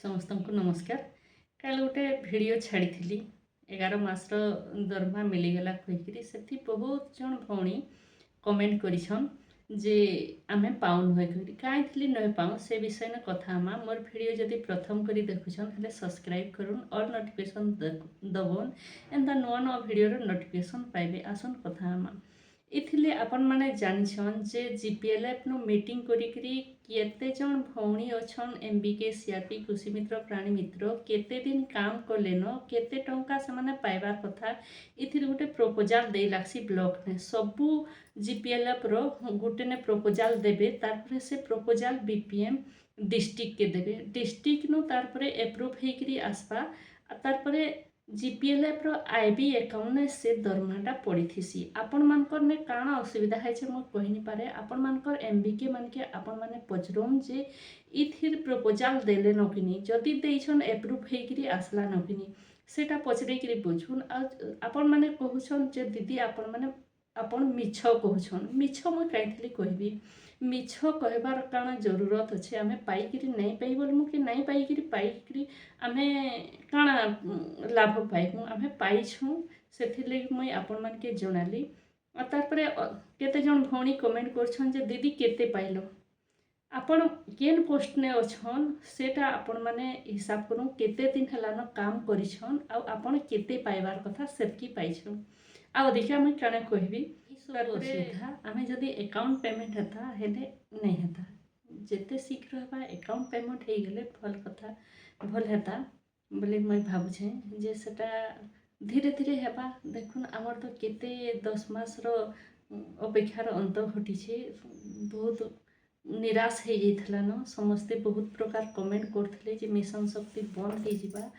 समस्त को नमस्कार। कल गोटे भिडियो छाड़ी 11 मासर दरमा मिलीगला कहीकि से बहुत जन भौणी कमेंट करिछन जे आमे पाऊ नुहे कहीं नुहे पाऊ से विषय में कथा मोर भिडियो जदि प्रथम करी देखुछन हेले सब्सक्राइब करूँ और नोटिफिकेशन दबन एंता नुआ नुआ भिडियो नोटिफिकेशन पाइबे। आसन कथा इथिले आपण माने जानिछन जे जीपीएलएफ नो मीटिंग करिकरी केते जन भौणी अछन एमबीके सीआरपी कृषि मित्र प्राणी मित्र केते दिन काम कलेन केते टंका से माने पाइबार कथा इथिर गोटे प्रपोजाल दे लागसी ब्लॉक ने सबू जीपीएलएफ रो गोटे ने प्रपोजाल देबे तारपरे से प्रपोजाल बीपीएम डिस्ट्रिक्ट के देबे डिस्ट्रिक्ट नो तारपरे एप्रूव हेकरी आसबा तारपरे जीपीएलएफ रो आईबी अकाउंट से दरमाटा पड़ी थी आपण मानकर ने काना असुविधा है मो कही पारे आपण मानकर एमबीके मानके आपण माने पचरम जे इथिर प्रपोजाल देले नकिनी जदि देइछन एप्रूव हेकरी आसला नकिनी सेटा पचरेकरी बुझुन आपण माने कहउछन जे दीदी आपण माने आपण मिछ कहउछन मिछ मो काइथली कहबी मिछ कहबार काना जरूरत अच्छे आमे पाइकरी नहीं पाई बोलमु कि नहीं पाइकरी आमे काना लाभ पाइमु आमे पाइछु सेथिले मुई आपण मान के जणाली तारपरे केते जन भौणी कमेंट करछन जे दीदी केते पाइलो आपण केन पोस्ट ने अछन सेटा आपण माने हिसाब करू केते दिन हलानो काम करिछन आ आपण केते पाइबार कथा सेतकी पाइछन आ देखिया मैं काना कहबी असुविधा आमे जदि अकाउंट पेमेंट हेता हेले नहीं हेता जेते शीघ्र हेबा अकाउंट पेमेंट हे गेले भल कथा भल हेता बोले मैं भाबुछे जे सेटा धीरे धीरे हेबा देखुन आमर तो केते 10 मास रो अपेक्षार अंत घटी बहुत निराश हो जाइथला न समस्ते बहुत प्रकार कमेंट करथिले जे मिशन शक्ति बंद हो जिबा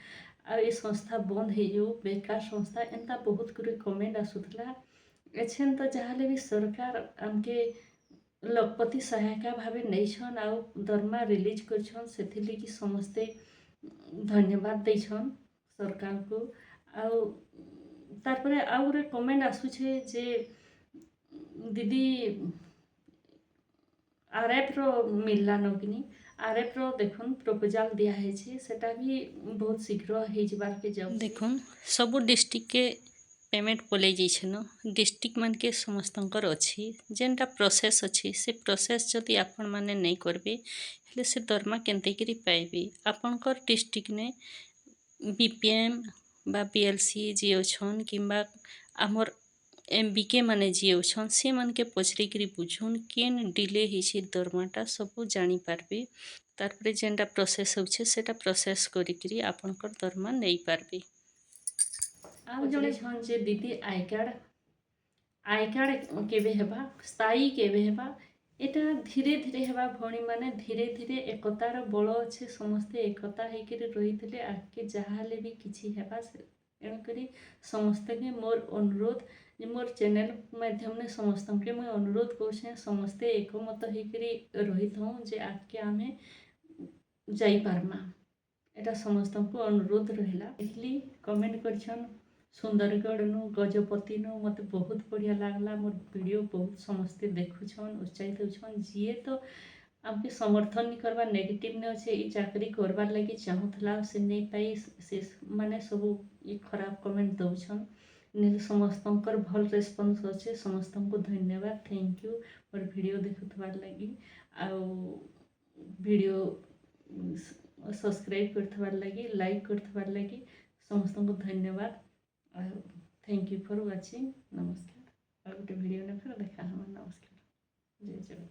आ ये संस्था बंद हो जो बेकार संस्था एंता बहुत गुरे कमेंट आसुथला एछेन तो जहाले भी सरकार आमके लखपति सहायता भावे नहींछन आ दरमा रिलीज करछन सेथिले कि समस्ते धन्यवाद देछन सरकार को आउ तारपरे आउ रे कमेंट आसुछे जे दीदी आरएफ रो मिलला नकिनी आरएफ रो देखुन प्रपोजाल दिया है सेटा भी बहुत शीघ्र हो जिबार के जब देखुन सब डिस्ट्रिक्ट के पेमेंट पलै जाइछन डिस्ट्रिक्ट मान के समस्तंकर अच्छी जेनटा प्रोसेस अच्छी से प्रोसेस जदि आपण माने नहीं करबे हेले से दरमा केनते करी पाइबे आपनकर डिस्ट्रिक्ट ने बीपीएम बा बीएलसी जी अछन किंबा आमर एमबीके माने जी अछन से मान के पचरी करी बुझुन केन डिले हिछि दरमाटा सब जानी पारबे तारपरे जेनटा प्रोसेस होछे सेटा प्रोसेस करी करी आपनकर दरमा नहीं पारबे आउ जड़े छन जे दीदी आई कार्ड केबे हेबा स्थायी केबे हेबा एटा धीरे धीरे हेबा भौणी माने धीरे धीरे एकतार बल अच्छे समस्ते एकता होकर रही आगे जहाँ भी किसी हेबा एणुकरी समस्ते के मोर अनुरोध मोर चैनल माध्यम ने समस्त के मुझे अनुरोध कर समस्ते एकमत होकर रही था जे आगे आम जापरमा एटा समस्त को अनुरोध रहा देखली कमेंट कर सुंदरगढ़ नु गजपति नु मत बहुत बढ़िया लागला मोर वीडियो बहुत समस्ते देखुछन उत्साहित होछन जीए तो आमके समर्थन नहीं करवा नेगेटिव ने अच्छे ये चाकरी करवार लगी चाहूला से नहीं पाई से माने सब ये खराब कमेंट दौछन नहीं समस्तंकर भल रेस्पॉन्स अच्छे समस्त को धन्यवाद थैंक यू मोर वीडियो देखुथबार लगी आउ वीडियो सब्सक्राइब करथबार लगी लाइक करथबार लगी समस्त को धन्यवाद थैंक यू फॉर वाचिंग नमस्कार और गोटे वीडियो ने फिर देखा हम नमस्कार जय जगन्नाथ।